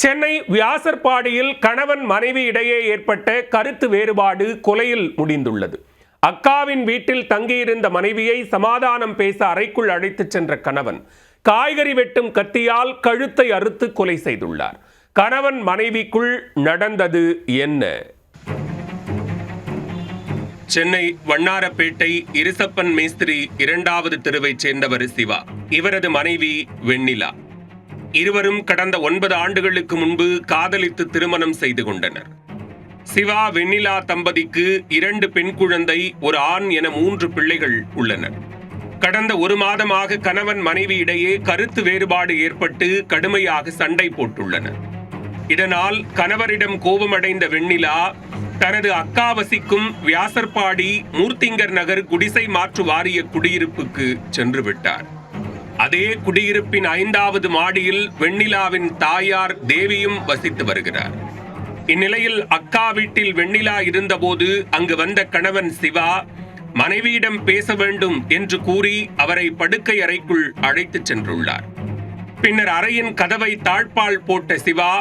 சென்னை வியாசர்பாடியில் கணவன் மனைவி இடையே ஏற்பட்ட கருத்து வேறுபாடு கொலையில் முடிந்துள்ளது. அக்காவின் வீட்டில் தங்கியிருந்த மனைவியை சமாதானம் பேச அறைக்குள் அழைத்துச் சென்ற கணவன் காய்கறி வெட்டும் கத்தியால் கழுத்தை அறுத்து கொலை செய்துள்ளார். கணவன் மனைவிக்குள் நடந்தது என்ன? சென்னை வண்ணாரப்பேட்டை இருசப்பன் மேஸ்திரி 2வது தெருவைச் சேர்ந்தவர் சிவா. இவரது மனைவி வெண்ணிலா. இருவரும் கடந்த 9 ஆண்டுகளுக்கு முன்பு காதலித்து திருமணம் செய்து கொண்டனர். சிவா வெண்ணிலா தம்பதிக்கு 2 பெண் குழந்தை, ஒரு ஆண் என 3 பிள்ளைகள் உள்ளனர். கடந்த 1 மாதமாக கணவன் மனைவி இடையே கருத்து வேறுபாடு ஏற்பட்டு கடுமையாக சண்டை போட்டுள்ளனர். இதனால் கணவரிடம் கோபமடைந்த வெண்ணிலா தனது அக்கா வசிக்கும் வியாசர்பாடி மூர்த்திங்கர் நகர் குடிசை மாற்று வாரிய குடியிருப்புக்கு சென்று விட்டார். அதே குடியிருப்பின் 5வது மாடியில் வெண்ணிலாவின் தாயார் தேவியும் வசித்து வருகிறார். இந்நிலையில் அக்கா வீட்டில் வெண்ணிலா இருந்தபோது அங்கு வந்த கணவன் சிவா மனைவியிடம் பேச வேண்டும் என்று கூறி அவரை படுக்கை அறைக்குள் அழைத்துச் சென்றுள்ளார். பின்னர் அறையின் கதவை தாழ்பால் போட்ட சிவா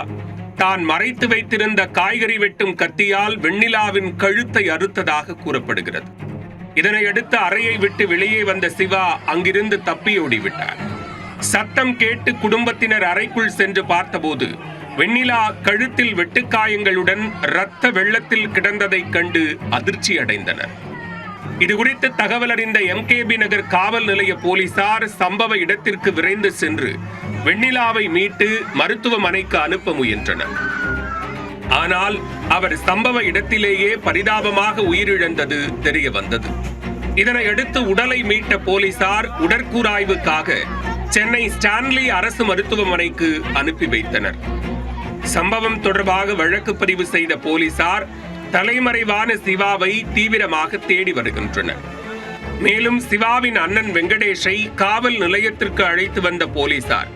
தான் மறைத்து வைத்திருந்த காய்கறி வெட்டும் கத்தியால் வெண்ணிலாவின் கழுத்தை அறுத்ததாக கூறப்படுகிறது. இதனையடுத்து அறையை விட்டு வெளியே வந்த சிவா அங்கிருந்து தப்பியோடிவிட்டார். சத்தம் கேட்டு குடும்பத்தினர் அறைக்குள் சென்று பார்த்தபோது வெண்ணிலா கழுத்தில் வெட்டுக்காயங்களுடன் இரத்த வெள்ளத்தில் கிடந்ததைக் கண்டு அதிர்ச்சி அடைந்தனர். இதுகுறித்து தகவல் அறிந்த MKB நகர் காவல் நிலைய போலீசார் சம்பவ இடத்திற்கு விரைந்து சென்று வெண்ணிலாவை மீட்டு மருத்துவமனைக்கு அனுப்ப முயன்றனர். ஆனால் அவர் சம்பவ இடத்திலேயே பரிதாபமாக உயிரிழந்தது தெரிய வந்தது. இதனையடுத்து உடலை மீட்ட போலீசார் உடற்கூராய்வுக்காக சென்னை ஸ்டான்லி அரசு மருத்துவமனைக்கு அனுப்பி வைத்தனர். சம்பவம் தொடர்பாக வழக்கு பதிவு செய்த போலீசார் தலைமறைவான சிவாவை தீவிரமாக தேடி வருகின்றனர். மேலும் சிவாவின் அண்ணன் வெங்கடேஷை காவல் நிலையத்திற்கு அழைத்து வந்த போலீசார்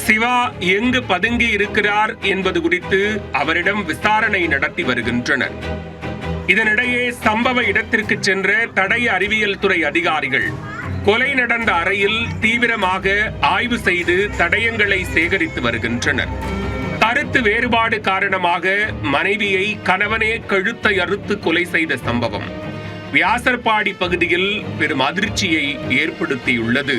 சிவா எங்கு பதுங்கி இருக்கிறார் என்பது குறித்து அவரிடம் விசாரணை நடத்தி வருகின்றனர். இதனிடையே சம்பவ இடத்திற்கு சென்ற தடய அறிவியல் துறை அதிகாரிகள் கொலை நடந்த அறையில் தீவிரமாக ஆய்வு செய்து தடயங்களை சேகரித்து வருகின்றனர். கருத்து வேறுபாடு காரணமாக மனைவியை கணவனே கழுத்தை அறுத்து கொலை செய்த சம்பவம் வியாசர்பாடி பகுதியில் பெரும் அதிர்ச்சியை ஏற்படுத்தியுள்ளது.